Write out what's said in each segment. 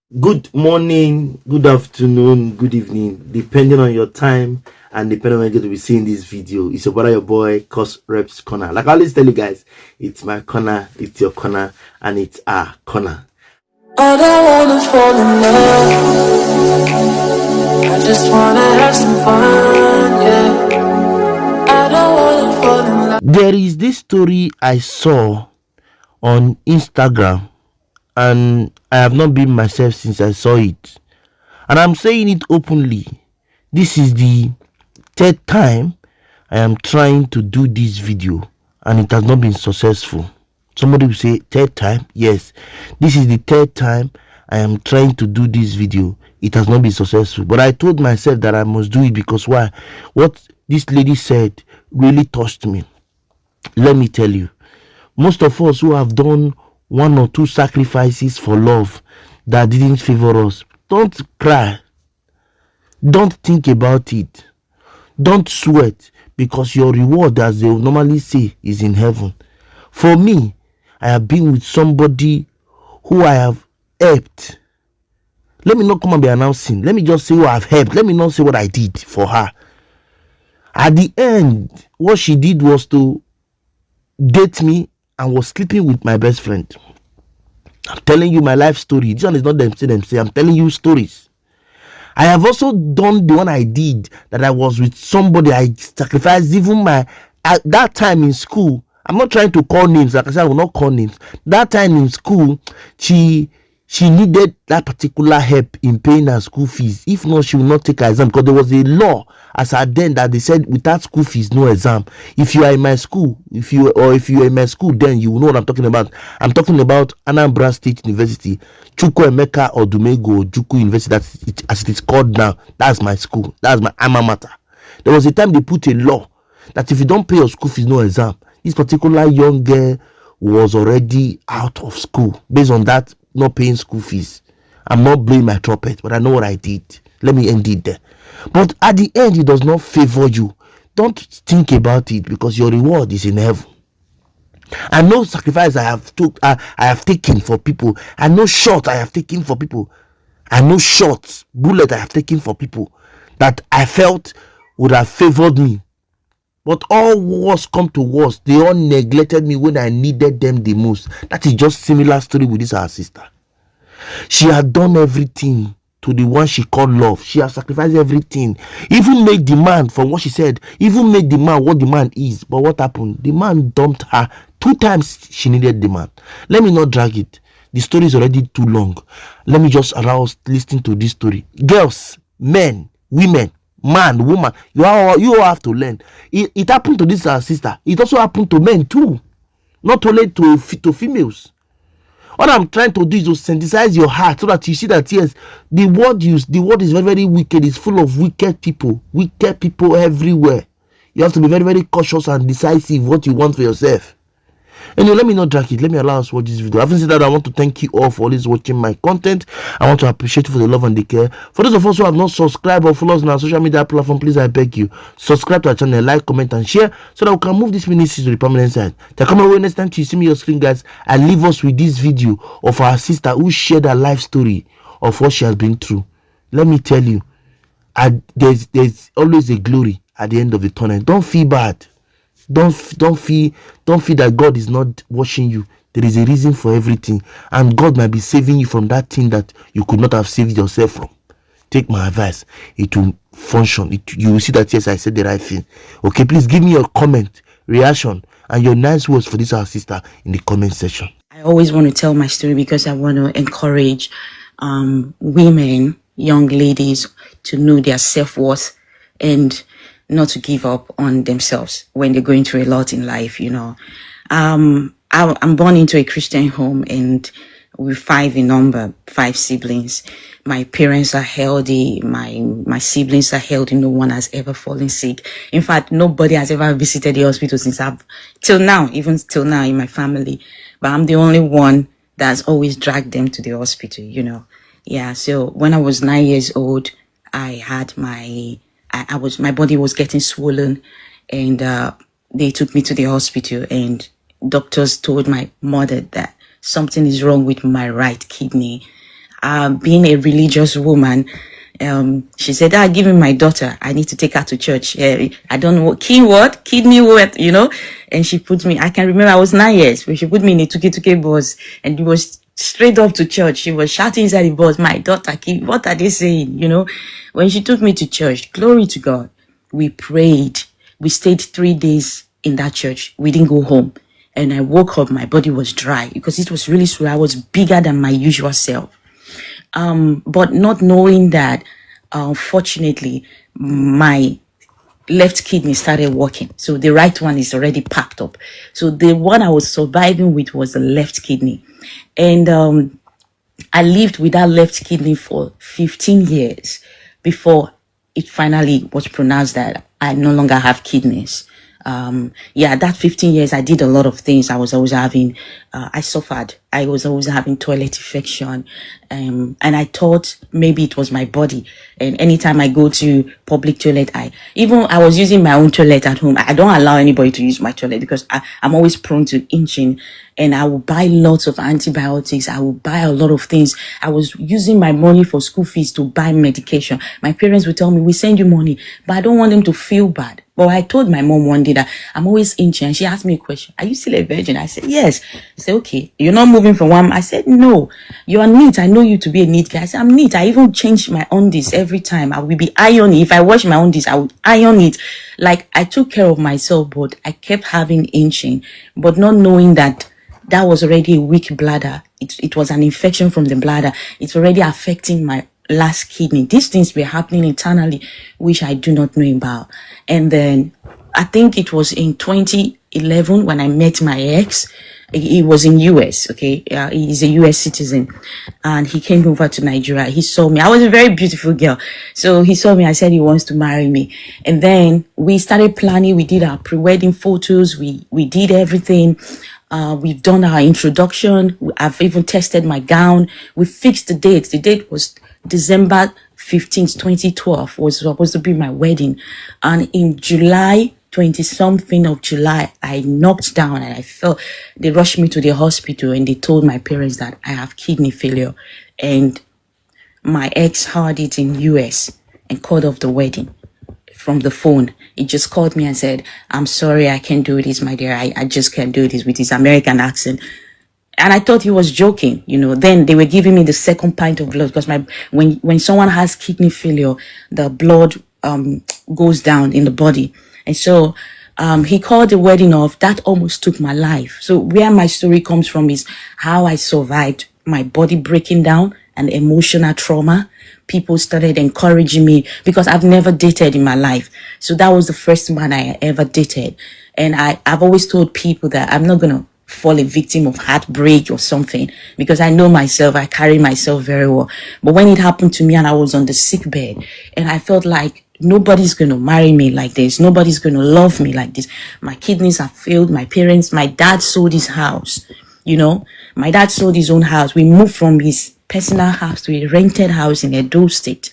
Good morning, good afternoon, good evening, depending on your time and depending on when you're going to be seeing this video. It's about your boy, courserepscorner. Like I always tell you guys, it's my corner, it's your corner, and it's our corner. I don't wanna fall in love. I just wanna have some fun, yeah. I don't wanna fall in love. There is this story I saw on Instagram, and I have not been myself since I saw it, and I'm saying it openly. This is the third time I am trying to do this video and it has not been successful. Somebody will say, third time? Yes, this is the third time I am trying to do this video. It has not been successful, but I told myself that I must do it because why? What this lady said really touched me. Let me tell you, most of us who have done one or two sacrifices for love that didn't favor us, don't cry, don't think about it, don't sweat, because your reward, as they normally say, is in heaven. For me, I have been with somebody who I have helped. Let me not come and be announcing. Let me just say who I've helped. Let me not say what I did for her. At the end, what she did was to date me and was sleeping with my best friend. I'm telling you my life story. This one is not them say. I'm telling you stories. I have also done the one I did, that I was with somebody. I sacrificed even at that time in school. I'm not trying to call names. Like I said, I will not call names. That time in school, she needed that particular help in paying her school fees. If not, she will not take her exam, because there was a law as at then that they said without school fees, no exam. If you are in my school, if you are in my school, then you will know what I'm talking about. I'm talking about Anambra State University, Chukwuemeka Odumegwu Ojukwu University, as it is called now. That's my school. That's my alma mater. There was a time they put a law that if you don't pay your school fees, no exam. This particular young girl was already out of school based on that, not paying school fees. I'm not blowing my trumpet, but I know what I did. Let me end it there. But at the end, it does not favor you. Don't think about it, because your reward is in heaven. I know sacrifice I have taken for people. I know shot I have taken for people. I know shots, bullet I have taken for people that I felt would have favored me. But all wars come to wars. They all neglected me when I needed them the most. That is just similar story with this our sister. She had done everything to the one she called love. She has sacrificed everything. Even made the man, from what she said, even made the man what the man is. But what happened? The man dumped her 2 times. She needed the man. Let me not drag it. The story is already too long. Let me just allow us listening to this story. Girls, men, women, man, woman, you all have to learn. It happened to this sister. It also happened to men too, not only to females. What I'm trying to do is to sensitize your heart so that you see that yes, the world is very, very wicked. It's full of wicked people everywhere. You have to be very, very cautious and decisive what you want for yourself. Anyway, let me not drag it. Let me allow us to watch this video. Having said that, I want to thank you all for always watching my content. I want to appreciate you for the love and the care. For those of us who have not subscribed or followed us on our social media platform, please, I beg you, subscribe to our channel, like, comment, and share so that we can move this ministry to the permanent side. Come away next time to see me your screen, guys, and leave us with this video of our sister who shared her life story of what she has been through. Let me tell you, there's always a glory at the end of the tunnel. Don't feel bad. Don't feel that God is not watching you. There is a reason for everything, and God might be saving you from that thing that you could not have saved yourself from. Take my advice. It will function. You will see that yes, I said the right thing. Okay, please give me your comment, reaction, and your nice words for this our sister in the comment section. I always want to tell my story because I want to encourage women, young ladies, to know their self-worth and not to give up on themselves when they're going through a lot in life, you know. I'm born into a Christian home, and we're 5 in number, 5 siblings. My parents are healthy. My siblings are healthy. No one has ever fallen sick. In fact, nobody has ever visited the hospital since even till now in my family. But I'm the only one that's always dragged them to the hospital, you know. Yeah, so when I was 9 years old, I had my body was getting swollen, and they took me to the hospital, and doctors told my mother that something is wrong with my right kidney. being a religious woman, she said, give me my daughter. I need to take her to church. I don't know kidney what, and she put me, I can remember I was 9 years, but she put me in a tuke bus, and it was straight up to church. She was shouting inside the bus, my daughter, what are they saying? When she took me to church, glory to God, we prayed. We stayed 3 days in that church. We didn't go home. And I woke up, my body was dry because it was really sore. I was bigger than my usual self. But not knowing that, unfortunately, my left kidney started working. So the right one is already packed up. So the one I was surviving with was the left kidney. And I lived with that left kidney for 15 years before it finally was pronounced that I no longer have kidneys. That 15 years, I did a lot of things. I was always having, I suffered. I was always having toilet infection. And I thought maybe it was my body. And anytime I go to public toilet, I was using my own toilet at home. I don't allow anybody to use my toilet because I'm always prone to inching. And I will buy lots of antibiotics. I will buy a lot of things. I was using my money for school fees to buy medication. My parents would tell me, we send you money, but I don't want them to feel bad. But I told my mom one day that I'm always inching, and she asked me a question. Are you still a virgin? I said, yes. She said, okay, you're not moving from one. I said, no, you are neat. I know you to be a neat guy. I said, I'm neat. I even change my undies every time. I will be ironing. If I wash my undies, I will iron it. Like, I took care of myself, but I kept having inching, but not knowing that that was already a weak bladder. It was an infection from the bladder. It's already affecting my last kidney. These things were happening internally, which I do not know about. And then I think it was in 2011 when I met my ex. He was in US, okay? He's a US citizen. And he came over to Nigeria. He saw me. I was a very beautiful girl. So he saw me. I said he wants to marry me. And then we started planning. We did our pre-wedding photos. We did everything. We've done our introduction. I've even tested my gown. We fixed the date. The date was December 15th, 2012 was supposed to be my wedding. And in July, 20-something of July, I knocked down and I fell. They rushed me to the hospital and they told my parents that I have kidney failure. And my ex heard it in US and called off the wedding from the phone. He just called me and said, I'm sorry, I can't do this, my dear. I just can't do this, with his American accent. And I thought he was joking, Then they were giving me the second pint of blood because when someone has kidney failure, the blood goes down in the body. And so he called the wedding off. That almost took my life. So where my story comes from is how I survived my body breaking down and emotional trauma. People started encouraging me because I've never dated in my life. So that was the first man I ever dated. And I've always told people that I'm not going to fall a victim of heartbreak or something because I know myself. I carry myself very well. But when it happened to me and I was on the sick bed and I felt like nobody's going to marry me like this. Nobody's going to love me like this. My kidneys have failed. My dad sold his house. My dad sold his own house. We moved from his personal house to a rented house in Edo State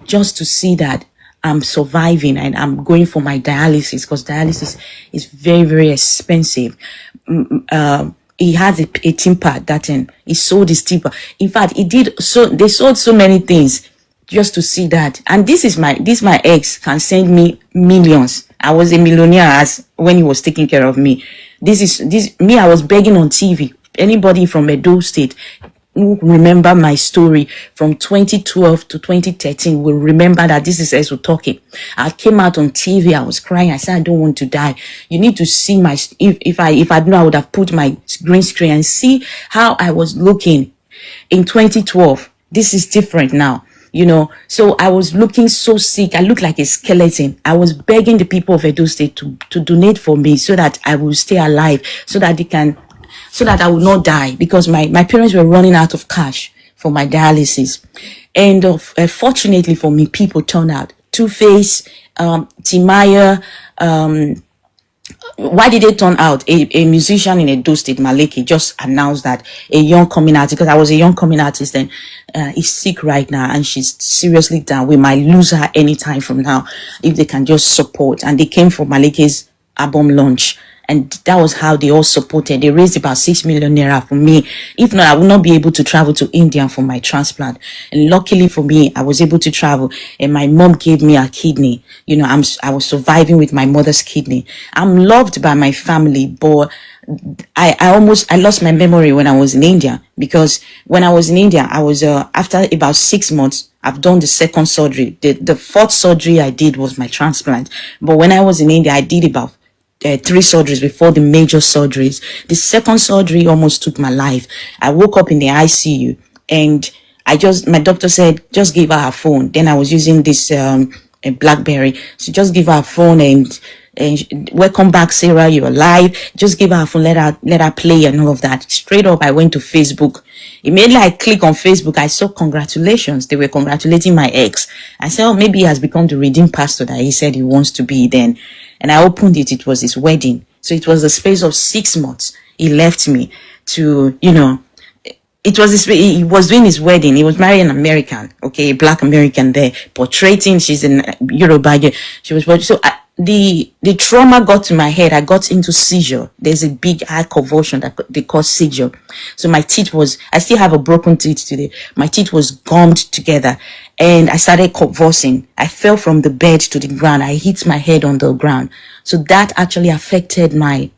just to see that I'm surviving and I'm going for my dialysis because dialysis is very, very expensive. He has a timper that he sold his timper. In fact, they sold so many things just to see that. And my ex can send me millions. I was a millionaire as when he was taking care of me. I was begging on TV. Anybody from Edo State who remember my story from 2012 to 2013 will remember that this is Esu talking. I came out on TV. I was crying. I said, I don't want to die. You need to see if I'd known, I would have put my green screen and see how I was looking in 2012. This is different now. So I was looking so sick. I looked like a skeleton. I was begging the people of Edo State to donate for me so that I will stay alive, so that I would not die because my parents were running out of cash for my dialysis. And fortunately for me, people turned out. Two-Face, Timaya, why did they turn out? A musician in Edo State, Maleke, just announced that a young coming artist, because I was a young coming artist and is sick right now and she's seriously down. We might lose her anytime from now if they can just support. And they came for Maleke's album launch. And that was how they all supported. They raised about 6 million naira for me. If not, I would not be able to travel to India for my transplant. And luckily for me, I was able to travel, and my mom gave me a kidney. You know, I was surviving with my mother's kidney. I'm loved by my family, but I lost my memory when I was in India, because when I was in India, I was, after about 6 months, I've done the second surgery. The fourth surgery I did was my transplant. But when I was in India, I did about 3 surgeries before the major surgeries. The second surgery almost took my life. I woke up in the ICU, and my doctor said, just give her phone. Then I was using this, a BlackBerry. So just give her a phone and welcome back, Sarah, you're alive. Just give her a phone, let her play and all of that. Straight up, I went to Facebook. Immediately I click on Facebook, I saw congratulations. They were congratulating my ex. I said, oh, maybe he has become the redeemed pastor that he said he wants to be then. And I opened it. It was his wedding. So it was a space of 6 months. He left me to, you know, he was doing his wedding. He was marrying an American, okay, a black American there, portraying, she's in Yoruba. She was, so the trauma got to my head. I got into seizure. There's a big eye convulsion that they call seizure. So my teeth I still have a broken teeth today. My teeth was gummed together, and I started convulsing. I fell from the bed to the ground. I hit my head on the ground. So that actually affected my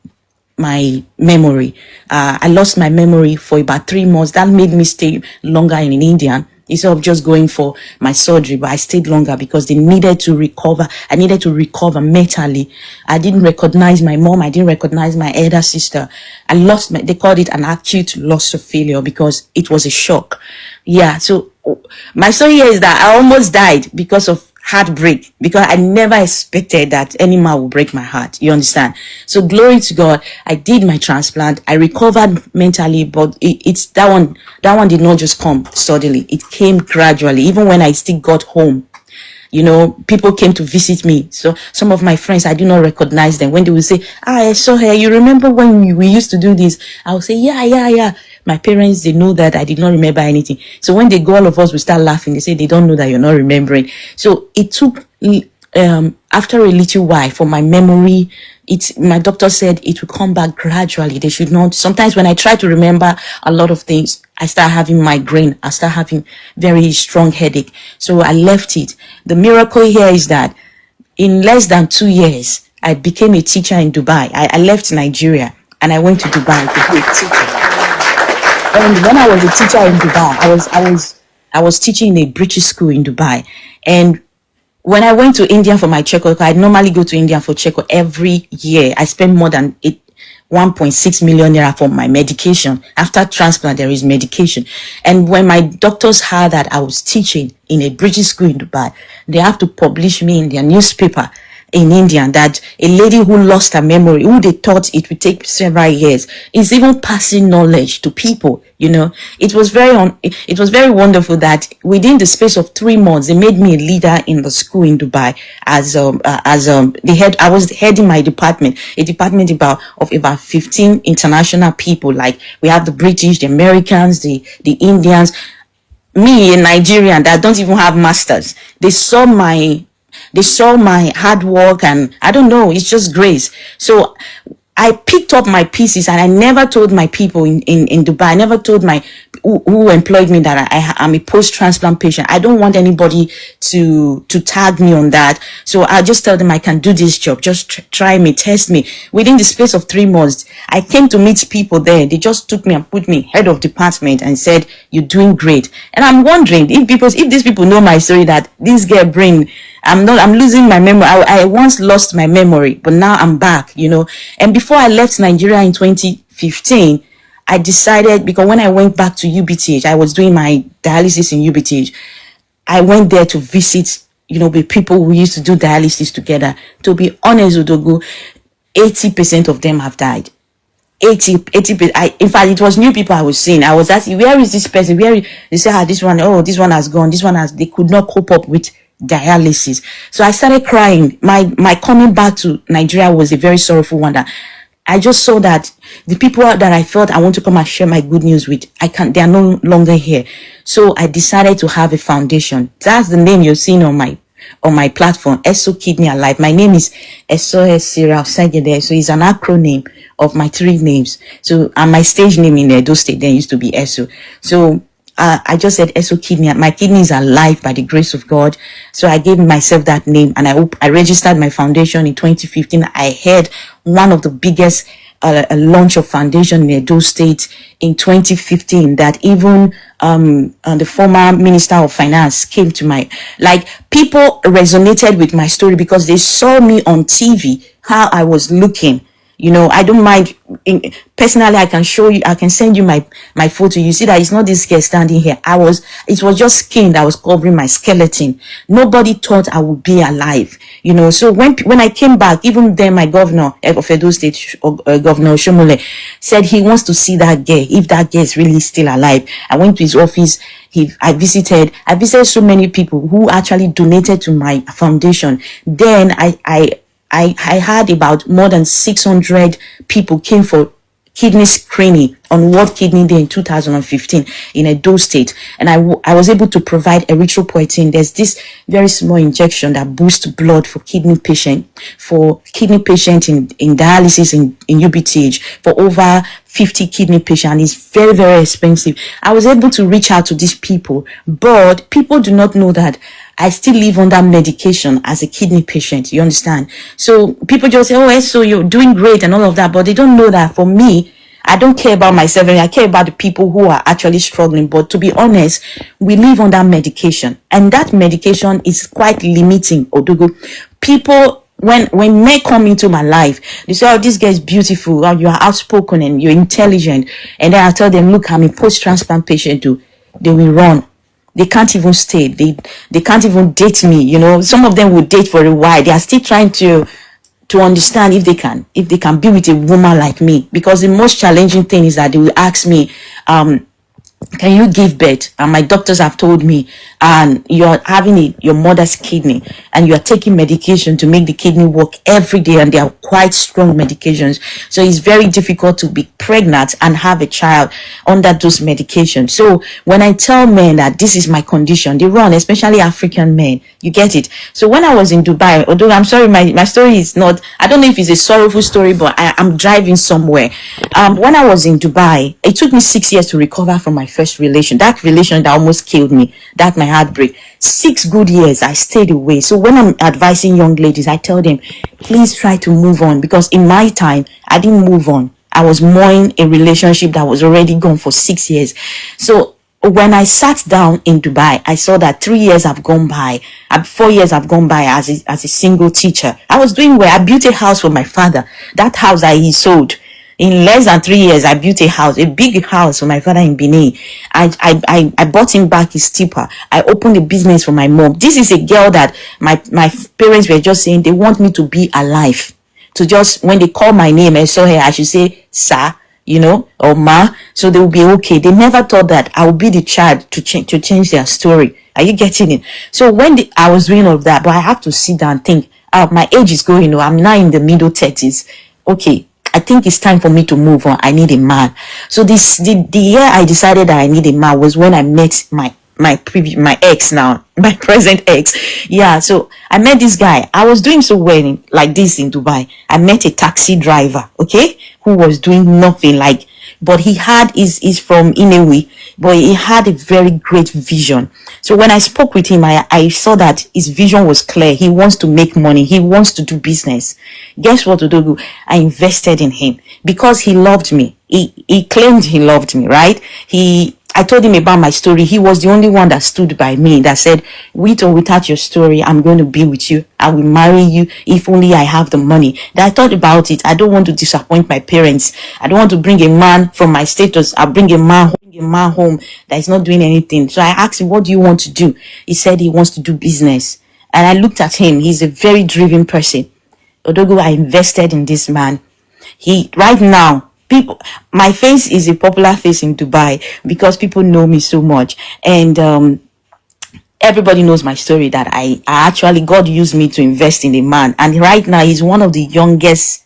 memory. I lost my memory for about 3 months. That made me stay longer in India instead of just going for my surgery. But I stayed longer because they needed to recover. I needed to recover mentally. I didn't recognize my mom. I didn't recognize my elder sister. They called it an acute loss of failure because it was a shock. Yeah. So my story here is that I almost died because of heartbreak, because I never expected that any man would break my heart. You understand? So glory to God. I did my transplant. I recovered mentally, but it's that one did not just come suddenly. It came gradually. Even when I still got home, you know, people came to visit me. So some of my friends, I do not recognize them. When they will say, I saw her. You remember when we used to do this? I will say, yeah. My parents, they know that I did not remember anything. So when they go, all of us will start laughing. They say they don't know that you're not remembering. So it took, after a little while for my memory, my doctor said it will come back gradually. They should not. Sometimes when I try to remember a lot of things, I start having migraine. I start having very strong headache. So I left it. The miracle here is that in less than 2 years, I became a teacher in Dubai. I left Nigeria and I went to Dubai to be a teacher. And when I was a teacher in Dubai, I was teaching in a British school in Dubai. And when I went to India for my checkup, I normally go to India for checkup every year. I spend more than 1.6 million naira for my medication. After transplant, there is medication. And when my doctors heard that I was teaching in a British school in Dubai, they have to publish me in their newspaper in India, that a lady who lost her memory, who they thought it would take several years, is even passing knowledge to people. You know, it was very wonderful that within the space of 3 months, they made me a leader in the school in Dubai as the head. I was heading my department, a department of about 15 international people. Like we have the British, the Americans, the Indians, me, a Nigerian that don't even have masters. They saw my hard work, and I don't know, it's just grace. So I picked up my pieces, and I never told my people in Dubai, I never told who employed me that I'm a post-transplant patient. I don't want anybody to tag me on that. So I just tell them I can do this job. Just try me, test me. Within the space of 3 months, I came to meet people there. They just took me and put me head of department and said, you're doing great. And I'm wondering if these people know my story, that this girl brain, I'm losing my memory. I once lost my memory, but now I'm back, you know. And before I left Nigeria in 2015, I decided, because when I went back to UBTH, I was doing my dialysis in UBTH. I went there to visit, you know, the people who used to do dialysis together. To be honest, Udogu, 80% of them have died. 80%. In fact, it was new people I was seeing. I was asking, where is this person? They say, this one has gone. They could not cope up with dialysis. So I started crying. My coming back to Nigeria was a very sorrowful one. That I just saw that the people that I felt I want to come and share my good news with, they are no longer here. So I decided to have a foundation. That's the name you're seeing on my on my platform, Eso Keep Me Alive. My name is Eso Esira Sagede. So it's an acronym of my 3 names. So, and my stage name in Edo State then used to be Eso. So, I just said Eso Kidney. My kidney is alive by the grace of God. So I gave myself that name, and I registered my foundation in 2015. I had one of the biggest launch of foundation in Edo State in 2015 that even the former Minister of Finance came to people resonated with my story because they saw me on TV, how I was looking. I don't mind. Personally, I can show you, I can send you my photo. You see that it's not this girl standing here. It was just skin that was covering my skeleton. Nobody thought I would be alive. So when I came back, even then my governor of Edo State, Governor Shomole, said he wants to see that girl, if that girl is really still alive. I went to his office. I visited so many people who actually donated to my foundation. Then I had about more than 600 people came for kidney screening on World Kidney Day in 2015 in Edo State. And I was able to provide erythropoietin. There's this very small injection that boosts blood for kidney patient in dialysis in UBTH for over 50 kidney patients. It's very, very expensive. I was able to reach out to these people, but people do not know that I still live under medication as a kidney patient. You understand? So people just say, oh, so you're doing great and all of that. But they don't know that for me, I don't care about myself. I care about the people who are actually struggling. But to be honest, we live under medication. And that medication is quite limiting. Odogo. People, when men come into my life, they say, oh, this guy is beautiful. Oh, you are outspoken and you're intelligent. And then I tell them, look, I'm a post-transplant patient too. They will run. They can't even stay. They can't even date me. Some of them will date for a while. They are still trying to understand if they can be with a woman like me. Because the most challenging thing is that they will ask me, can you give birth? And my doctors have told me, and you're having your mother's kidney and you're taking medication to make the kidney work every day, and they are quite strong medications. So it's very difficult to be pregnant and have a child under those medications. So when I tell men that this is my condition, they run, especially African men. You get it? So when I was in Dubai, although I'm sorry, my story is not, I don't know if it's a sorrowful story, but I'm driving somewhere. When I was in Dubai, it took me 6 years to recover from my first relation. That relation that almost killed me. That my heartbreak. 6 good years I stayed away. So when I'm advising young ladies, I tell them, please try to move on, because in my time I didn't move on. I was more in a relationship that was already gone for 6 years. So when I sat down in Dubai, I saw that 3 years have gone by, 4 years have gone by as a single teacher. I was doing well. I built a house for my father. That house he sold. In less than 3 years, I built a big house for my father in Benin. I bought him back his tipper. I opened a business for my mom. This is a girl that my parents were just saying they want me to be alive. To just, when they call my name, I saw her, I should say, sir, or ma, so they will be okay. They never thought that I would be the child to change their story. Are you getting it? So when I was doing all of that, but I have to sit down and think, my age is going, I'm now in the middle 30s. Okay. I think it's time for me to move on. I need a man. So the year I decided that I need a man was when I met my ex now, my present ex. Yeah, so I met this guy. I was doing so well like this in Dubai. I met a taxi driver, okay, who was doing nothing but he's from Inewi, but he had a very great vision. So when I spoke with him, I saw that his vision was clear. He wants to make money. He wants to do business. Guess what, Odogu? I invested in him because he loved me. He claimed he loved me, right? I told him about my story. He was the only one that stood by me, that said, with or without your story, I'm going to be with you. I will marry you if only I have the money. Then I thought about it. I don't want to disappoint my parents. I don't want to bring a man from my status. I bring a man home that is not doing anything. So I asked him, what do you want to do? He said he wants to do business. And I looked at him. He's a very driven person. Odogo, I invested in this man. Right now, my face is a popular face in Dubai because people know me so much, and everybody knows my story, that I actually, God used me to invest in a man, and right now he's one of the youngest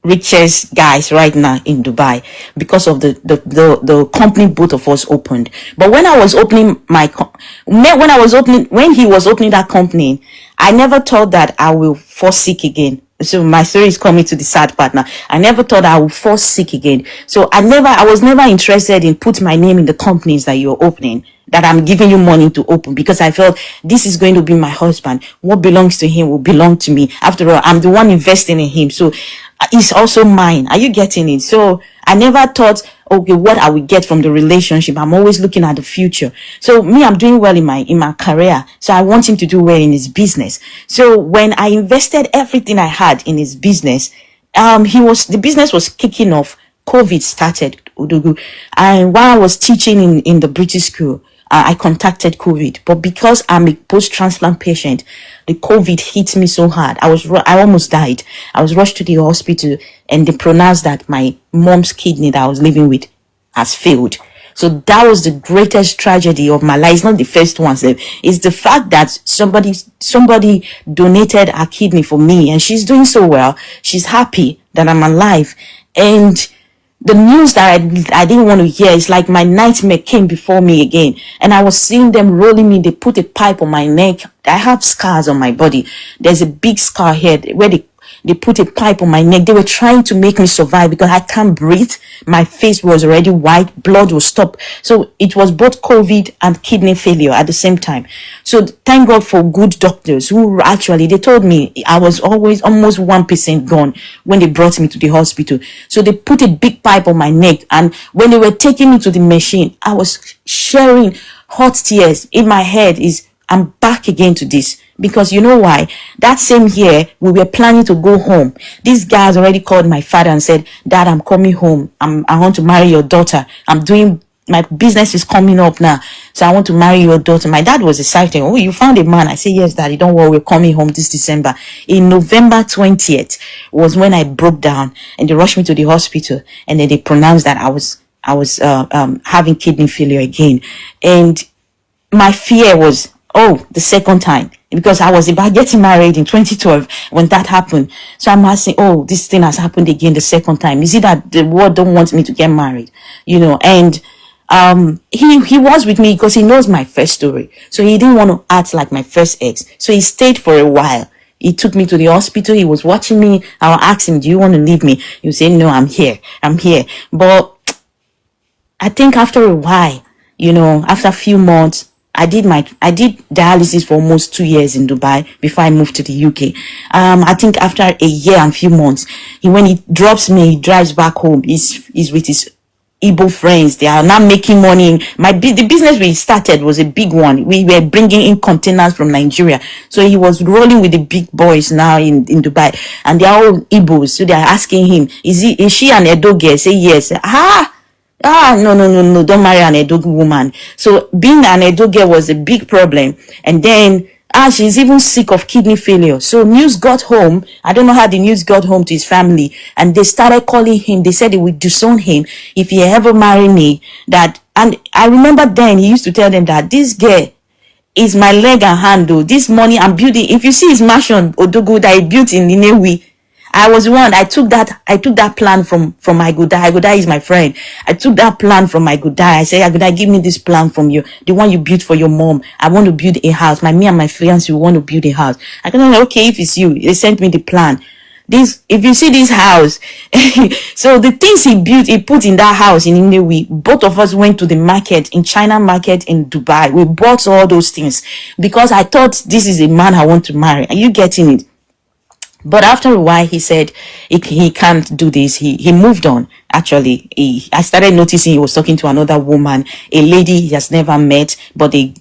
richest guys right now in Dubai because of the company both of us opened. But when I was opening when he was opening that company, I never thought that I will fall sick again. So my story is coming to the sad part now. I never thought I would fall sick again. So I was never interested in put my name in the companies that you're opening, that I'm giving you money to open, because I felt this is going to be my husband. What belongs to him will belong to me. After all, I'm the one investing in him. So it's also mine. Are you getting it? So I never thought, okay, what I will get from the relationship. I'm always looking at the future. So me, I'm doing well in my career. So I want him to do well in his business. So when I invested everything I had in his business, the business was kicking off. COVID started, and while I was teaching in the British school, I contacted COVID. But because I'm a post-transplant patient, the COVID hit me so hard. I almost died. I was rushed to the hospital, and they pronounced that my mom's kidney that I was living with has failed. So that was the greatest tragedy of my life. It's not the first one. It's the fact that somebody donated her kidney for me, and she's doing so well. She's happy that I'm alive. And the news that I didn't want to hear, is like my nightmare came before me again. And I was seeing them rolling me. They put a pipe on my neck. I have scars on my body. There's a big scar here where they put a pipe on my neck. They were trying to make me survive because I can't breathe. My face was already white. Blood was stopped. So it was both COVID and kidney failure at the same time. So thank God for good doctors who actually, they told me I was always almost 1% gone when they brought me to the hospital. So they put a big pipe on my neck. And when they were taking me to the machine, I was sharing hot tears in my head. I'm back again to this. Because you know why? That same year, we were planning to go home. This guy has already called my father and said, Dad, I'm coming home. I want to marry your daughter. My business is coming up now. So I want to marry your daughter. My dad was excited. Oh, you found a man. I said, yes, Daddy, don't worry. We're coming home this December. In November 20th was when I broke down, and they rushed me to the hospital, and then they pronounced that I was having kidney failure again. And my fear was, the second time, because I was about getting married in 2012 when that happened. So I'm asking, this thing has happened again the second time. Is it that the world don't want me to get married? And he was with me because he knows my first story. So he didn't want to act like my first ex. So he stayed for a while. He took me to the hospital. He was watching me. I would ask him, do you want to leave me? He would say, no, I'm here. But I think after a while, after a few months, I did dialysis for almost 2 years in Dubai before I moved to the UK. I think after a year and few months, when he drops me, he drives back home. He's with his Igbo friends. They are now making money. The business we started was a big one. We were bringing in containers from Nigeria. So he was rolling with the big boys now in Dubai, and they are all Igbos. So they are asking him, is she an Edo girl? Say yes. No, don't marry an Edo woman. So being an Edo girl was a big problem. And then, she's even sick of kidney failure. So news got home. I don't know how the news got home to his family. And they started calling him. They said they would disown him if he ever married me. And I remember then he used to tell them that this girl is my leg and hand, though. This money I'm building. If you see his mansion, Odogo, that he built in Ninewi, I was one. I took that plan from my good guy. Good guy is my friend. I took that plan from my good guy. I said, good guy, give me this plan from you, the one you built for your mom. I want to build a house. Me and my fiance, we want to build a house. I can say, okay, if it's you, they sent me the plan. If you see this house, so the things he built, he put in that house in India. Both of us went to the market, in China market in Dubai. We bought all those things because I thought this is a man I want to marry. Are you getting it? But after a while, he said he can't do this. He moved on. Actually, I started noticing he was talking to another woman, a lady he has never met, but they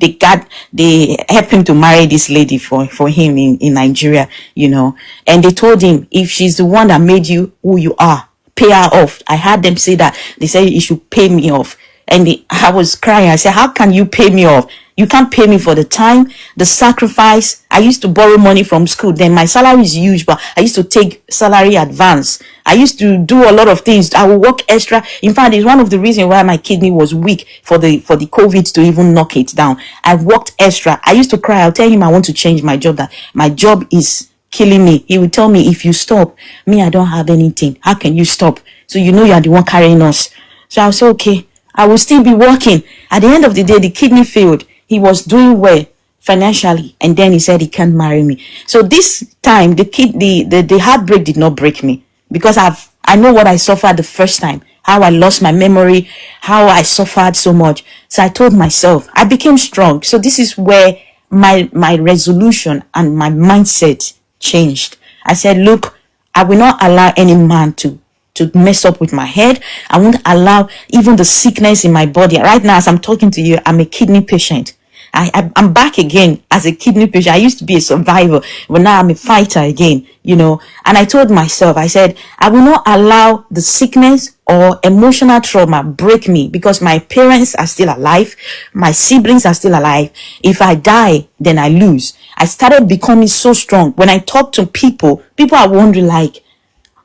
helped him to marry this lady for him in Nigeria, and they told him, if she's the one that made you who you are, pay her off. I heard them say that. They said you should pay me off. And I was crying. I said, how can you pay me off? You can't pay me for the time, the sacrifice. I used to borrow money from school. Then my salary is huge, but I used to take salary advance. I used to do a lot of things. I would work extra. In fact, it's one of the reasons why my kidney was weak for the COVID to even knock it down. I worked extra. I used to cry. I'll tell him I want to change my job, that my job is killing me. He would tell me, if you stop, me, I don't have anything. How can you stop? So you know you are the one carrying us. So I was okay. I will still be working. At the end of the day, the kidney failed. He was doing well financially, and then he said he can't marry me. So this time, the heartbreak did not break me, because I know what I suffered the first time, how I lost my memory, how I suffered so much. So I told myself, I became strong. So this is where my resolution and my mindset changed. I said, look, I will not allow any man to mess up with my head. I won't allow even the sickness in my body. Right now, as I'm talking to you, I'm a kidney patient. I'm back again as a kidney patient. I used to be a survivor, but now I'm a fighter again, and I told myself, I said, I will not allow the sickness or emotional trauma break me, because my parents are still alive. My siblings are still alive. If I die, then I lose. I started becoming so strong. When I talk to people are wondering like,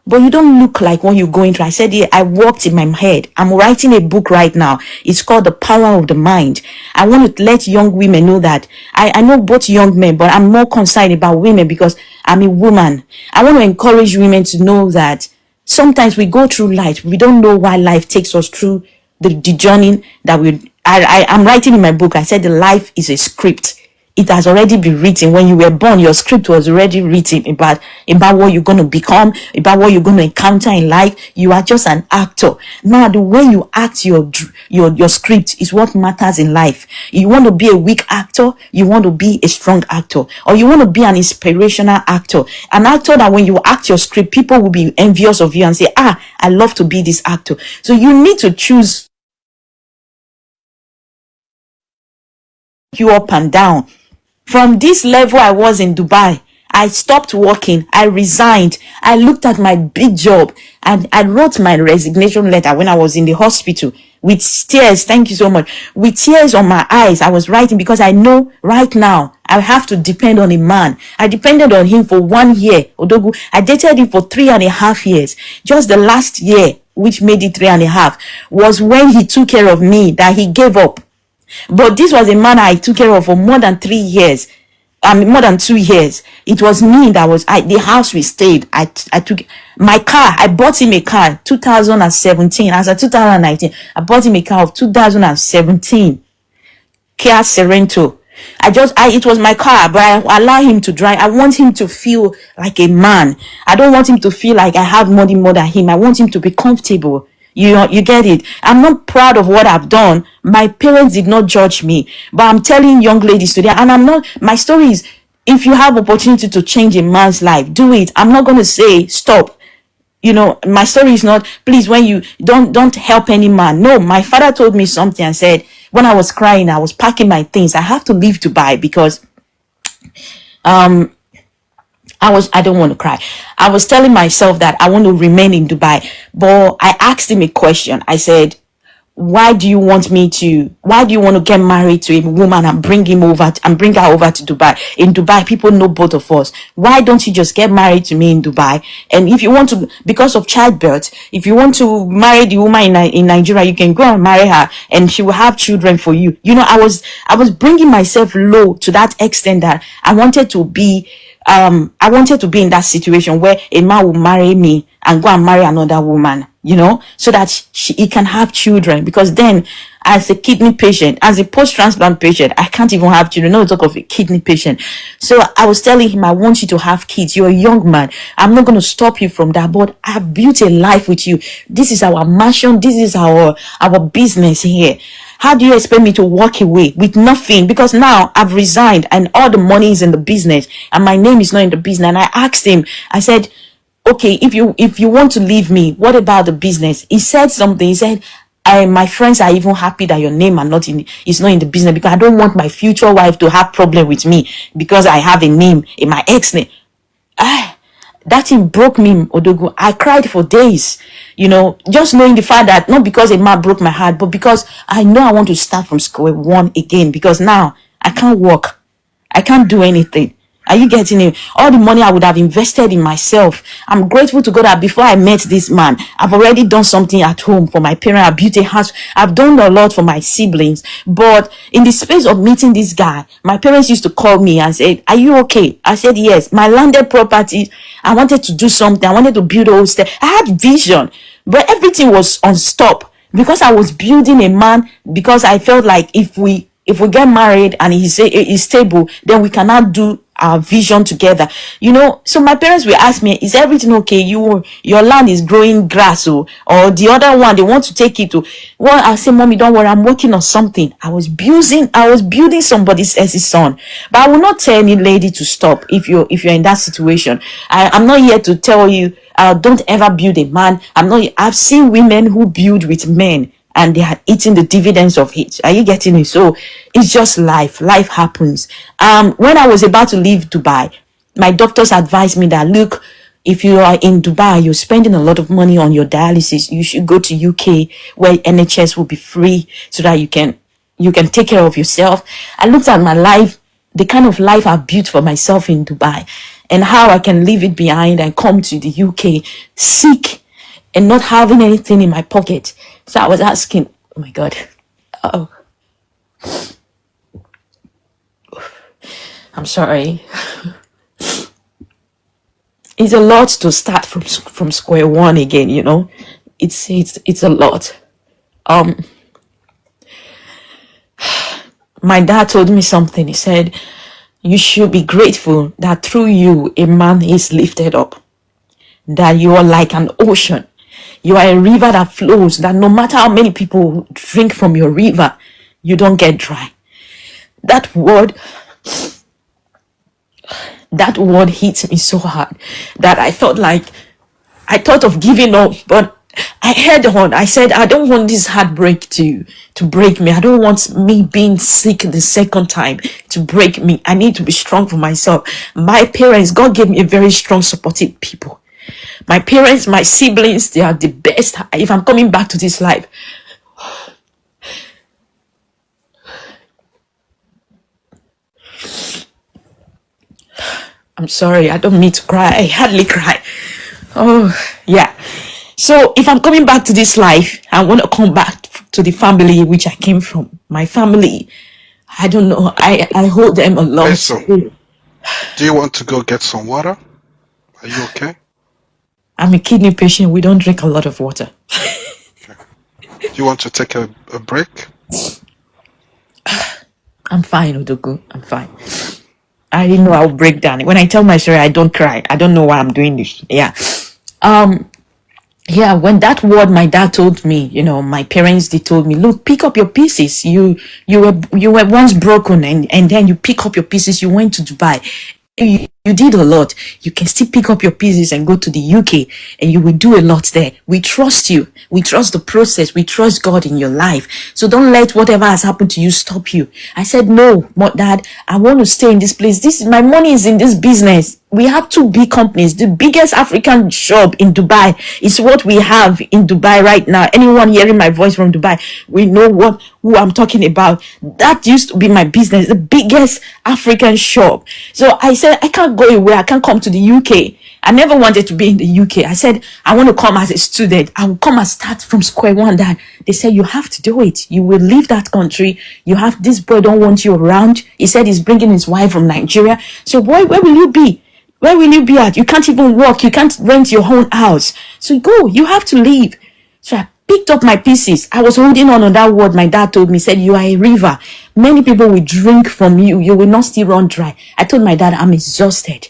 but you don't look like what you're going through. I said, yeah, I worked in my head. I'm writing a book right now. It's called The Power of the Mind. I want to let young women know that. I know both young men, but I'm more concerned about women because I'm a woman. I want to encourage women to know that sometimes we go through life. We don't know why life takes us through the journey that I'm writing in my book. I said the life is a script. It has already been written. When you were born, your script was already written about what you're going to become, about what you're going to encounter in life. You are just an actor. Now, the way you act your script is what matters in life. You want to be a weak actor, you want to be a strong actor, or you want to be an inspirational actor. An actor that when you act your script, people will be envious of you and say, I love to be this actor. So you need to choose you up and down. From this level I was in Dubai, I stopped working. I resigned. I looked at my big job and I wrote my resignation letter when I was in the hospital with tears. Thank you so much. With tears on my eyes, I was writing because I know right now I have to depend on a man. I depended on him for 1 year. Odogu, I dated him for 3.5 years. Just the last year, which made it 3.5, was when he took care of me, that he gave up. But this was a man I took care of for more than 3 years. More than 2 years. It was me that was the house we stayed. I took my car. I bought him a car 2017. As of 2019, I bought him a car of 2017 Kia Sorento. It was my car, but I allow him to drive. I want him to feel like a man. I don't want him to feel like I have money more than him. I want him to be comfortable. You get it. I'm not proud of what I've done. My parents did not judge me, but I'm telling young ladies today, and my story is, if you have opportunity to change a man's life, do it. I'm not going to say stop. My story is not, please, when you don't help any man. No, my father told me something and said, when I was crying, I was packing my things. I have to leave Dubai because, I don't want to cry. I was telling myself that I want to remain in Dubai, but I asked him a question. I said, why do you want to get married to a woman and bring her over to Dubai? In Dubai, people know both of us. Why don't you just get married to me in Dubai? And if you want to, because of childbirth, if you want to marry the woman in Nigeria, you can go and marry her and she will have children for you. I was bringing myself low to that extent that I wanted to be in that situation where a man will marry me and go and marry another woman, so that he can have children. Because then, as a kidney patient, as a post-transplant patient, I can't even have children. No talk of a kidney patient. So I was telling him, I want you to have kids. You're a young man. I'm not going to stop you from that, but I've built a life with you. This is our mansion. This is our business here. How do you expect me to walk away with nothing? Because now I've resigned and all the money is in the business and my name is not in the business. And I asked him, I said, okay, if you want to leave me, what about the business? He said something. He said, my friends are even happy that your name is not in the business, because I don't want my future wife to have problem with me because I have a name in my ex name. That thing broke me, Odogu. I cried for days, just knowing the fact that not because a man broke my heart, but because I know I want to start from square one again, because now I can't walk. I can't do anything. Are you getting it? All the money I would have invested in myself. I'm grateful to God that before I met this man, I've already done something at home for my parents. I built a house. I've done a lot for my siblings. But in the space of meeting this guy, my parents used to call me and say, "Are you okay?" I said, "Yes." My landed property, I wanted to do something. I wanted to build a hostel. I had vision, but everything was on stop because I was building a man, because I felt like if we get married and he's stable, then we cannot do our vision together. So my parents will ask me, "Is everything okay? Your land is growing grass, or the other one, they want to take it to." Well, I say, "Mommy, don't worry, I'm working on something." I was building somebody else's son. But I will not tell any lady to stop if you're in that situation. I'm not here to tell you don't ever build a man. I've seen women who build with men and they are eating the dividends of it. Are you getting it? So it's just life. Life happens. When I was about to leave Dubai, my doctors advised me that, look, if you are in Dubai, you're spending a lot of money on your dialysis. You should go to UK where NHS will be free so that you can take care of yourself. I looked at my life, the kind of life I've built for myself in Dubai, and how I can leave it behind and come to the UK sick and not having anything in my pocket. So I was asking, oh my God, I'm sorry. It's a lot to start from square one again, It's a lot. My dad told me something. He said, "You should be grateful that through you, a man is lifted up. That you are like an ocean. You are a river that flows, that no matter how many people drink from your river, you don't get dry." That word hit me so hard that I thought of giving up, but I held on. I said, "I don't want this heartbreak to break me. I don't want me being sick the second time to break me. I need to be strong for myself." My parents, God gave me a very strong, supportive people. My parents, my siblings, they are the best. If I'm coming back to this life, I'm sorry, I don't mean to cry. I hardly cry. Oh, yeah. So if I'm coming back to this life, I want to come back to the family which I came from. My family, I don't know. I hold them a lot. Do you want to go get some water? Are you okay? I'm a kidney patient. We don't drink a lot of water. Okay. Do you want to take a break? I'm fine, Odogu. I'm fine. I didn't know I'll break down. When I tell my story, I don't cry. I don't know why I'm doing this. Yeah. Yeah, when that word my dad told me, my parents, they told me, "Look, pick up your pieces. You were once broken, and then you pick up your pieces. You went to Dubai. You did a lot. You can still pick up your pieces and go to the UK, and you will do a lot there. We trust you. We trust the process. We trust God in your life. So don't let whatever has happened to you stop you." I said, "No, Dad, I want to stay in this place. My money is in this business. We have 2 big companies. The biggest African shop in Dubai is what we have in Dubai right now. Anyone hearing my voice from Dubai, we know who I'm talking about. That used to be my business, the biggest African shop." So I said, "I can't go away. I can't come to the UK." I never wanted to be in the UK. I said, "I want to come as a student. I will come and start from square one." Dad, they said, "You have to do it. You will leave that country. This boy don't want you around." He said he's bringing his wife from Nigeria. So, boy, where will you be? Where will you be at? You can't even walk. You can't rent your own house. So go. You have to leave. So I picked up my pieces. I was holding on that word my dad told me. Said, "You are a river. Many people will drink from you. You will not still run dry." I told my dad, "I'm exhausted.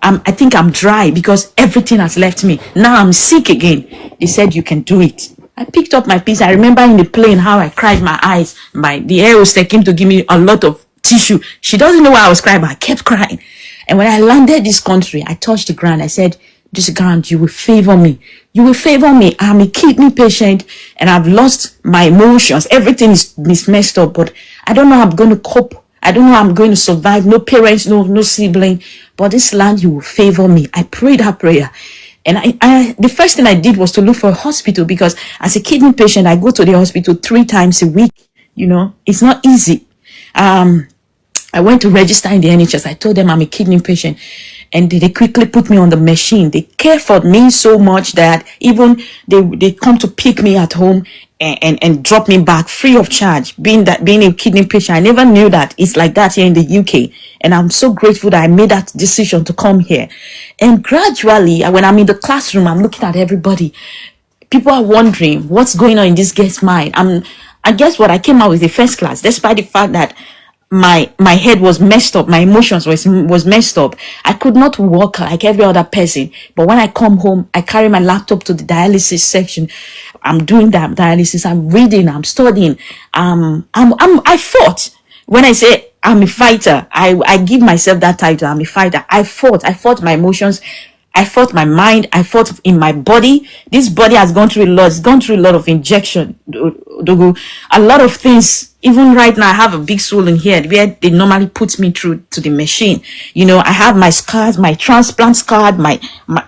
I think I'm dry because everything has left me. Now I'm sick again." They said, "You can do it." I picked up my piece. I remember in the plane how I cried my eyes. The air hostess came to give me a lot of tissue. She doesn't know why I was crying, but I kept crying. And when I landed this country, I touched the ground. I said, "This ground, you will favor me. You will favor me. I'm a kidney patient and I've lost my emotions. Everything is messed up, but I don't know how I'm going to cope. I don't know how I'm going to survive. No parents, no sibling. But this land, you will favor me." I prayed that prayer. And the first thing I did was to look for a hospital, because as a kidney patient, I go to the hospital 3 times a week. It's not easy. I went to register in the NHS. I told them I'm a kidney patient, and they quickly put me on the machine. They care for me so much that even they come to pick me at home and drop me back free of charge. Being a kidney patient, I never knew that it's like that here in the UK, and I'm so grateful that I made that decision to come here. And gradually, when I'm in the classroom, I'm looking at everybody. People are wondering what's going on in this girl's mind. I guess what I came out with the first class, despite the fact that my head was messed up, my emotions was messed up. I could not walk like every other person. But when I come home, I carry my laptop to the dialysis section. I'm doing that dialysis. I'm reading. I'm studying. I fought. When I say I'm a fighter, I give myself that title. I'm a fighter. I fought my emotions. I fought my mind. I fought in my body. This body has gone through a lot. It's gone through a lot of injection, a lot of things. Even right now, I have a big swollen here where they normally put me through to the machine. You know, I have my scars, my transplant scar, I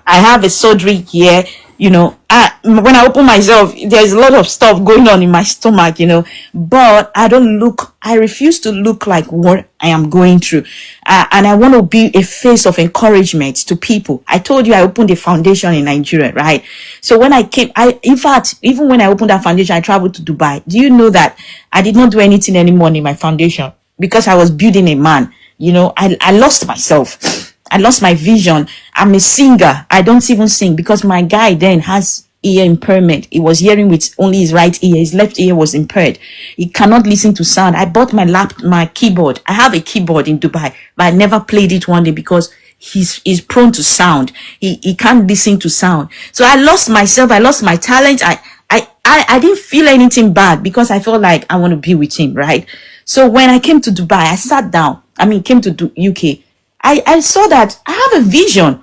have a surgery here. You know, when I open myself, there's a lot of stuff going on in my stomach, you know, but I refuse to look like what I am going through. And I want to be a face of encouragement to people. I told you I opened a foundation in Nigeria, right? So when I came, in fact, even when I opened that foundation, I traveled to Dubai. Do you know that I did not do anything anymore in my foundation because I was building a man? You know, I lost myself. I lost my vision. I'm a singer. I don't even sing because my guy then has ear impairment. He was hearing with only his right ear. His left ear was impaired. He cannot listen to sound. I bought my keyboard. I have a keyboard in Dubai, but I never played it one day because he's prone to sound. He can't listen to sound. So I lost myself. I lost my talent. I didn't feel anything bad because I felt like I want to be with him, right? So when I came to Dubai, I sat down. Came to UK. I saw that I have a vision.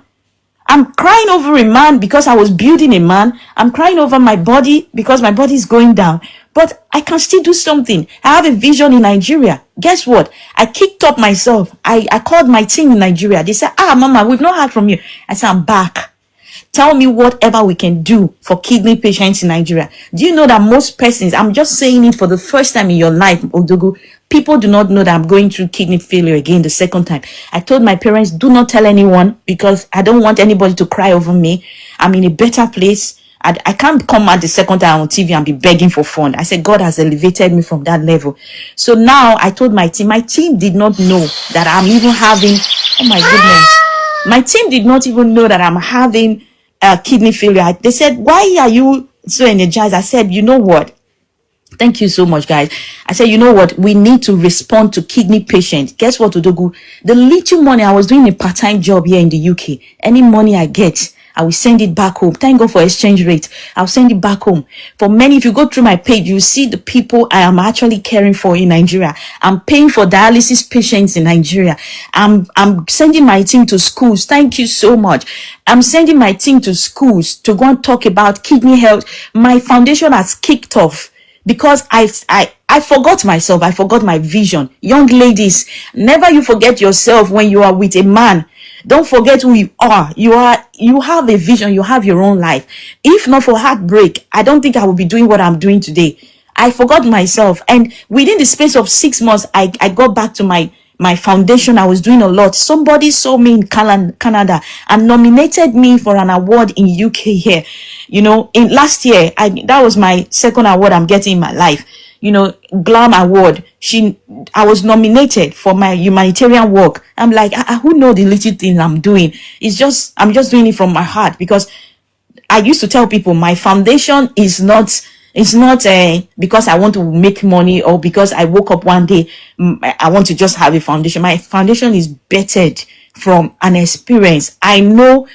I'm crying over a man because I was building a man. I'm crying over my body because my body is going down. But I can still do something. I have a vision in Nigeria. Guess what? I kicked up myself. I called my team in Nigeria. They said, Mama, we've not heard from you. I said, I'm back. Tell me whatever we can do for kidney patients in Nigeria. Do you know that most persons, I'm just saying it for the first time in your life, Odogu, people do not know that I'm going through kidney failure again the second time. I told my parents, do not tell anyone because I don't want anybody to cry over me. I'm in a better place. I can't come out the second time on TV and be begging for fund. I said, God has elevated me from that level. So now I told my team did not know that I'm even having, oh my goodness. My team did not even know that I'm having kidney failure. They said, why are you so energized? I said, you know what? Thank you so much, guys. I said, you know what? We need to respond to kidney patients. Guess what, Odogu? The little money, I was doing a part-time job here in the UK. Any money I get, I will send it back home. Thank God for exchange rate. I'll send it back home. For many, if you go through my page, you see the people I am actually caring for in Nigeria. I'm paying for dialysis patients in Nigeria. I'm sending my team to schools. Thank you so much. I'm sending my team to schools to go and talk about kidney health. My foundation has kicked off because I forgot myself. I forgot my vision. Young ladies, never you forget yourself when you are with a man. Don't forget who you are. You have a vision. You have your own life. If not for heartbreak, I don't think I would be doing what I'm doing today. I forgot myself. And within the space of 6 months, I got back to my foundation. I was doing a lot. Somebody saw me in Canada and nominated me for an award in UK here. You know, in last year, that was my second award I'm getting in my life. You know, Glam Award. I was nominated for my humanitarian work. I'm like, who know the little things I'm doing? I'm just doing it from my heart because I used to tell people my foundation is not because I want to make money or because I woke up one day, I want to just have a foundation. My foundation is bettered from an experience. I know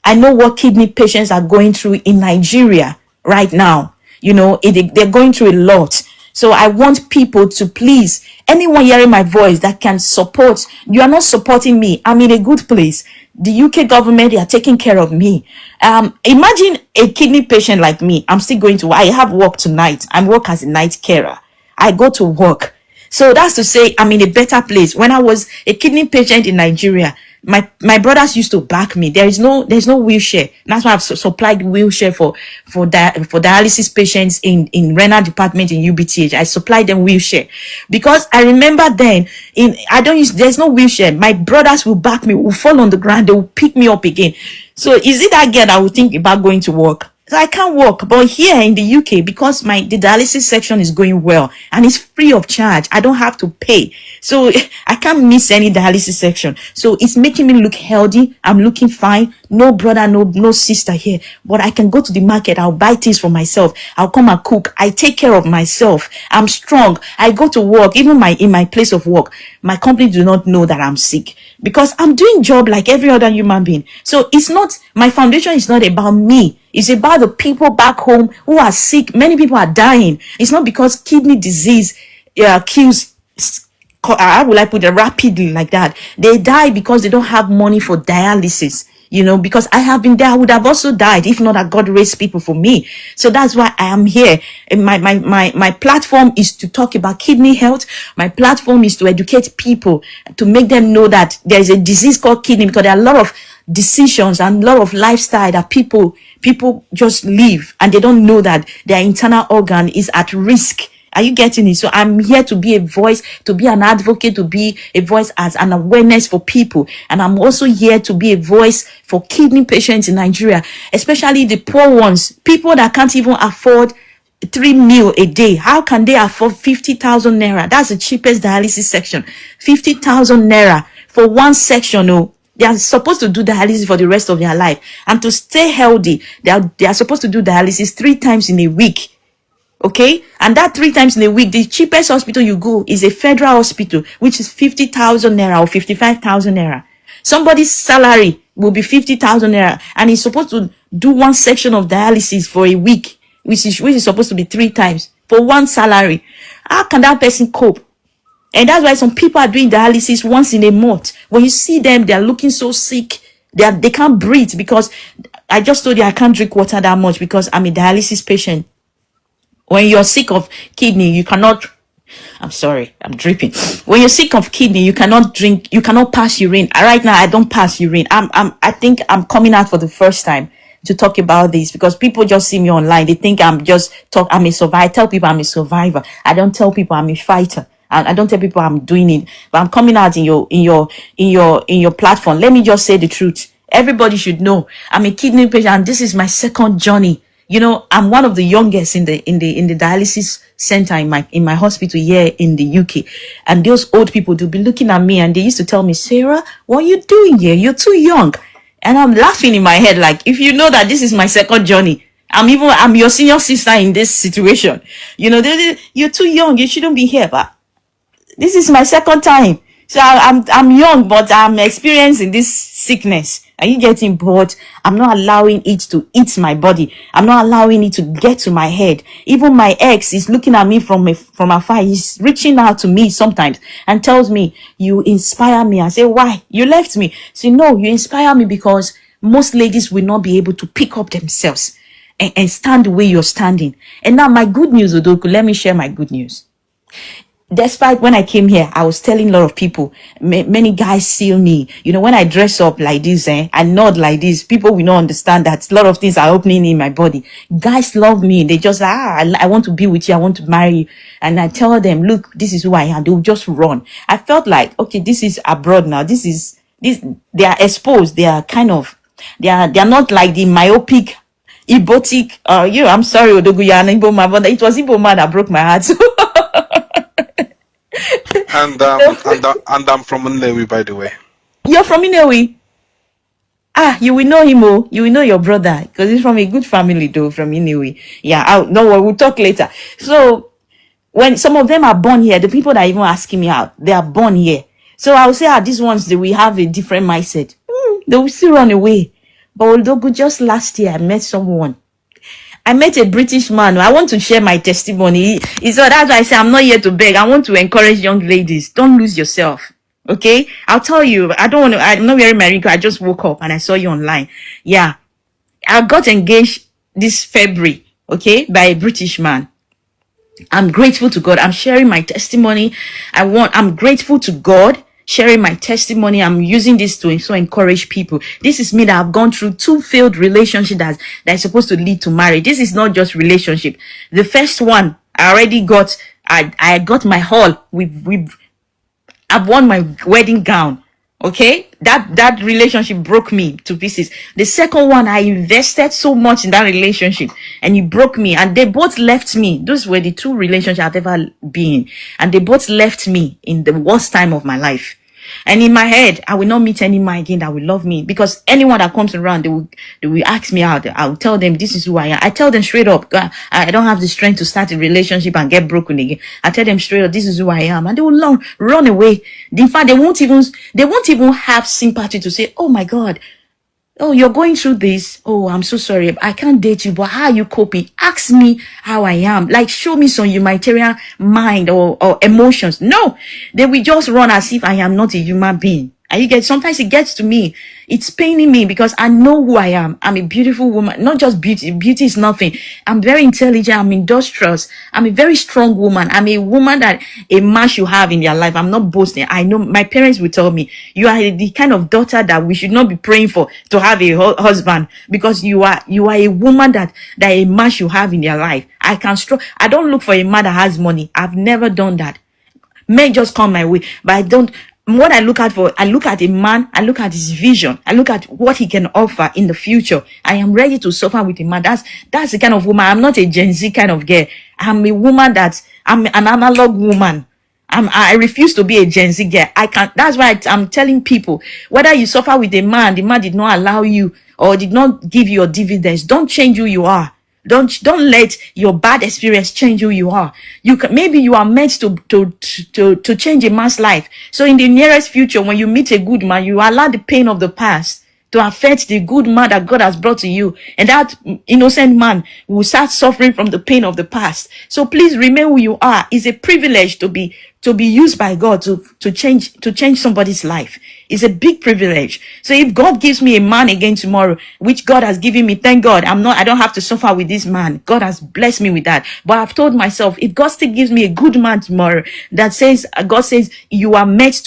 what kidney patients are going through in Nigeria right now. You know, they're going through a lot. So I want people to please, anyone hearing my voice that can support, you are not supporting me. I'm in a good place. The UK government, they are taking care of me. Imagine a kidney patient like me. I'm still going to, I have work tonight. I work as a night carer. I go to work. So that's to say I'm in a better place. When I was a kidney patient in Nigeria, My brothers used to back me. There's no wheelchair. That's why I've supplied wheelchair for dialysis patients in renal department in UBTH. I supplied them wheelchair because I remember then there's no wheelchair. My brothers will back me, will fall on the ground, they will pick me up again. So is it that girl that will think about going to work? So I can't work, but here in the UK, because the dialysis section is going well and it's free of charge, I don't have to pay. So I can't miss any dialysis section. So it's making me look healthy. I'm looking fine. No brother, no sister here. But I can go to the market. I'll buy things for myself. I'll come and cook. I take care of myself. I'm strong. I go to work. Even in my place of work, my company do not know that I'm sick because I'm doing job like every other human being. So it's not, my foundation is not about me. It's about the people back home who are sick. Many people are dying. It's not because kidney disease kills, how will I put it, rapidly like that. They die because they don't have money for dialysis. Because I have been there, I would have also died if not that God raised people for me. So that's why I am here. And my platform is to talk about kidney health. My platform is to educate people, to make them know that there is a disease called kidney, because there are a lot of decisions and a lot of lifestyle that people just live and they don't know that their internal organ is at risk. Are you getting it? So I'm here to be a voice, to be an advocate, to be a voice as an awareness for people. And I'm also here to be a voice for kidney patients in Nigeria, especially the poor ones, people that can't even afford 3 meals a day. How can they afford 50,000 naira? That's the cheapest dialysis section. 50,000 naira for one section. Oh, they are supposed to do dialysis for the rest of their life. And to stay healthy, they are supposed to do dialysis 3 times in a week. Okay, and that 3 times in a week, the cheapest hospital you go is a federal hospital, which is 50,000 naira or 55,000 naira. Somebody's salary will be 50,000 naira, and he's supposed to do one section of dialysis for a week, which is supposed to be 3 times for one salary. How can that person cope? And that's why some people are doing dialysis once in a month. When you see them, they're looking so sick. They can't breathe, because I just told you I can't drink water that much because I'm a dialysis patient. When you're sick of kidney, you cannot, I'm sorry, I'm dripping. When you're sick of kidney, you cannot drink, you cannot pass urine. Right now, I don't pass urine. I think I'm coming out for the first time to talk about this, because people just see me online. They think I'm a survivor. I tell people I'm a survivor. I don't tell people I'm a fighter. I don't tell people I'm doing it, but I'm coming out in your platform. Let me just say the truth. Everybody should know I'm a kidney patient, and this is my second journey. I'm one of the youngest in the dialysis center in my hospital here in the UK. And those old people, they'll be looking at me and they used to tell me, Sarah, what are you doing here? You're too young. And I'm laughing in my head, like, if you know that this is my second journey, I'm your senior sister in this situation. You're too young. You shouldn't be here. But this is my second time. So I'm young, but I'm experiencing this sickness. Are you getting bored? I'm not allowing it to eat my body. I'm not allowing it to get to my head. Even my ex is looking at me from afar. He's reaching out to me sometimes and tells me, you inspire me. I say, why? You left me. So no, you inspire me because most ladies will not be able to pick up themselves and stand the way you're standing. And now my good news, Odoku, let me share my good news. Despite when I came here, I was telling a lot of people, many guys see me, when I dress up like this, I nod like this, people will not understand that a lot of things are opening in my body. Guys love me. They just, I want to be with you. I want to marry you. And I tell them, look, this is who I am. They'll just run. I felt like, okay, this is abroad now. They are exposed. They are they are not like the myopic, ibotic, I'm sorry, Odogu, you're an Igbo man, but it was Igbo man that broke my heart. And I'm from Nnewi, by the way. You're from Nnewi? You will know him, oh. You will know your brother, because he's from a good family, though, from Nnewi. Yeah, no, we'll talk later. So, when some of them are born here, the people that are even asking me out, they are born here. So I will say, these ones, they will have a different mindset. They will still run away. But although just last year, I met someone. I met a British man. I want to share my testimony. So that's why I say I'm not here to beg. I want to encourage young ladies. Don't lose yourself. Okay? I'll tell you, I'm not wearing my ring. I just woke up and I saw you online. Yeah. I got engaged this February, okay, by a British man. I'm grateful to God. I'm sharing my testimony. I'm grateful to God. sharing my testimony. I'm using this to so encourage people. This is me that I've gone through 2 failed relationships that is supposed to lead to marriage. This is not just relationship. The first one, I already got, I got my haul. I've won my wedding gown. Okay, that relationship broke me to pieces. The second one, I invested so much in that relationship and it broke me, and they both left me. Those were the 2 relationships I've ever been in, and they both left me in the worst time of my life. And in my head, I will not meet any man again that will love me, because anyone that comes around, they will ask me out. I will tell them this is who I am. I tell them straight up, God, I don't have the strength to start a relationship and get broken again. I tell them straight up, this is who I am, and they will run away. In fact, they won't even have sympathy to say, oh my God, oh, you're going through this. Oh, I'm so sorry. I can't date you, but how are you coping? Ask me how I am. Like, show me some humanitarian mind or emotions. No, they will just run as if I am not a human being. And you get, sometimes it gets to me. It's paining me because I know who I am. I'm a beautiful woman. Not just beauty. Beauty is nothing. I'm very intelligent. I'm industrious. I'm a very strong woman. I'm a woman that a man should have in their life. I'm not boasting. I know my parents will tell me, you are the kind of daughter that we should not be praying for to have a husband, because you are a woman that a man should have in their life. I don't look for a man that has money. I've never done that. Men just come my way, but I don't. What I look at a man, I look at his vision, I look at what he can offer in the future. I am ready to suffer with a man. That's the kind of woman. I'm not a Gen Z kind of girl. I'm a woman I'm an analog woman. I refuse to be a Gen Z girl. That's why I'm telling people, whether you suffer with a man, the man did not allow you or did not give you your dividends, don't change who you are. Don't let your bad experience change who you are. Maybe you are meant to change a man's life. So in the nearest future, when you meet a good man, you allow the pain of the past to affect the good man that God has brought to you. And that innocent man will start suffering from the pain of the past. So please remain who you are. It's a privilege to be used by God to change somebody's life. It's a big privilege. So if God gives me a man again tomorrow, which God has given me, thank God, I don't have to suffer with this man. God has blessed me with that. But I've told myself, if God still gives me a good man tomorrow, God says you are meant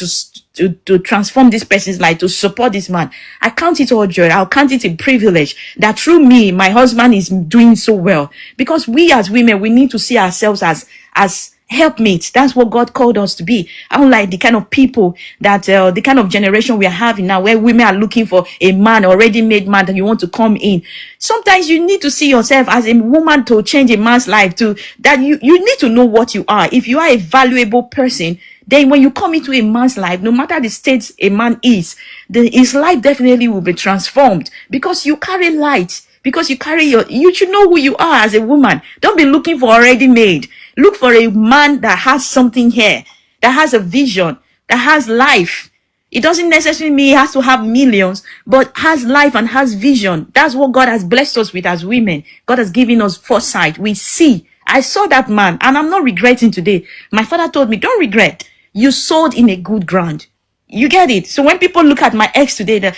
to transform this person's life, to support this man, I count it all joy. I'll count it a privilege that through me, my husband is doing so well. Because we as women, we need to see ourselves as helpmates. That's what God called us to be. Unlike the kind of people that the kind of generation we are having now, where women are looking for a man, already made man that you want to come in. Sometimes you need to see yourself as a woman to change a man's life. That you need to know what you are. If you are a valuable person, then when you come into a man's life, no matter the state a man is, his life definitely will be transformed, because you carry light. Because you should know who you are as a woman. Don't be looking for already made. Look for a man that has something here, that has a vision, that has life. It doesn't necessarily mean he has to have millions, but has life and has vision. That's what God has blessed us with as women. God has given us foresight. We see. I saw that man, and I'm not regretting today. My father told me, don't regret. You sowed in a good ground. You get it? So when people look at my ex today,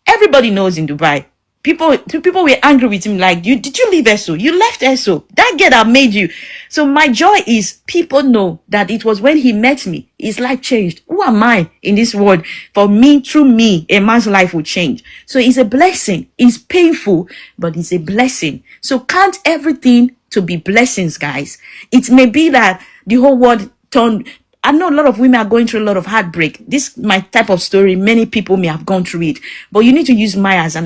everybody knows in Dubai, people were angry with him, like, did you leave ESO? You left ESO. That girl that made you. So my joy is people know that it was when he met me, his life changed. Who am I in this world? For me, through me, a man's life will change. So it's a blessing. It's painful, but it's a blessing. So count everything to be blessings, guys. It may be that the whole world turned. I know a lot of women are going through a lot of heartbreak. This my type of story. Many people may have gone through it, but you need to use mine as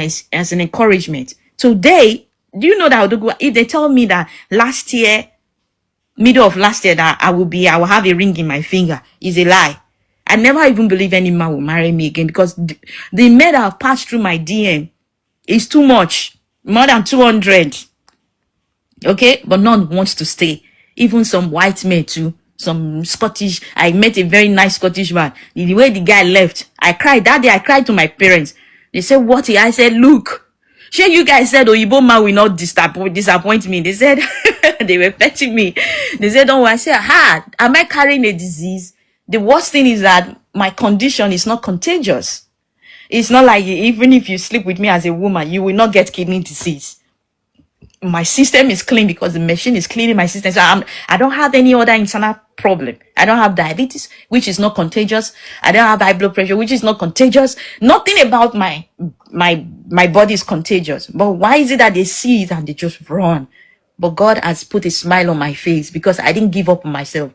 an encouragement. Today, do you know that if they tell me that middle of last year, that I will have a ring in my finger, is a lie. I never even believe any man will marry me again, because the men that have passed through my DM is too much, more than 200. Okay, but none wants to stay. Even some white men too. Some Scottish. I met a very nice Scottish man. The way the guy left, I cried. That day I cried to my parents. They said, what? I said, look, sure, you guys said Oyibo man will not disappoint me. They said, they were petting me. They said, don't worry. I said, am I carrying a disease? The worst thing is that my condition is not contagious. It's not like even if you sleep with me as a woman, you will not get kidney disease. My system is clean because the machine is cleaning my system. So I don't have any other internal problem. I don't have diabetes, which is not contagious. I don't have high blood pressure, which is not contagious. Nothing about my body is contagious. But why is it that they see it and they just run? But God has put a smile on my face because I didn't give up on myself.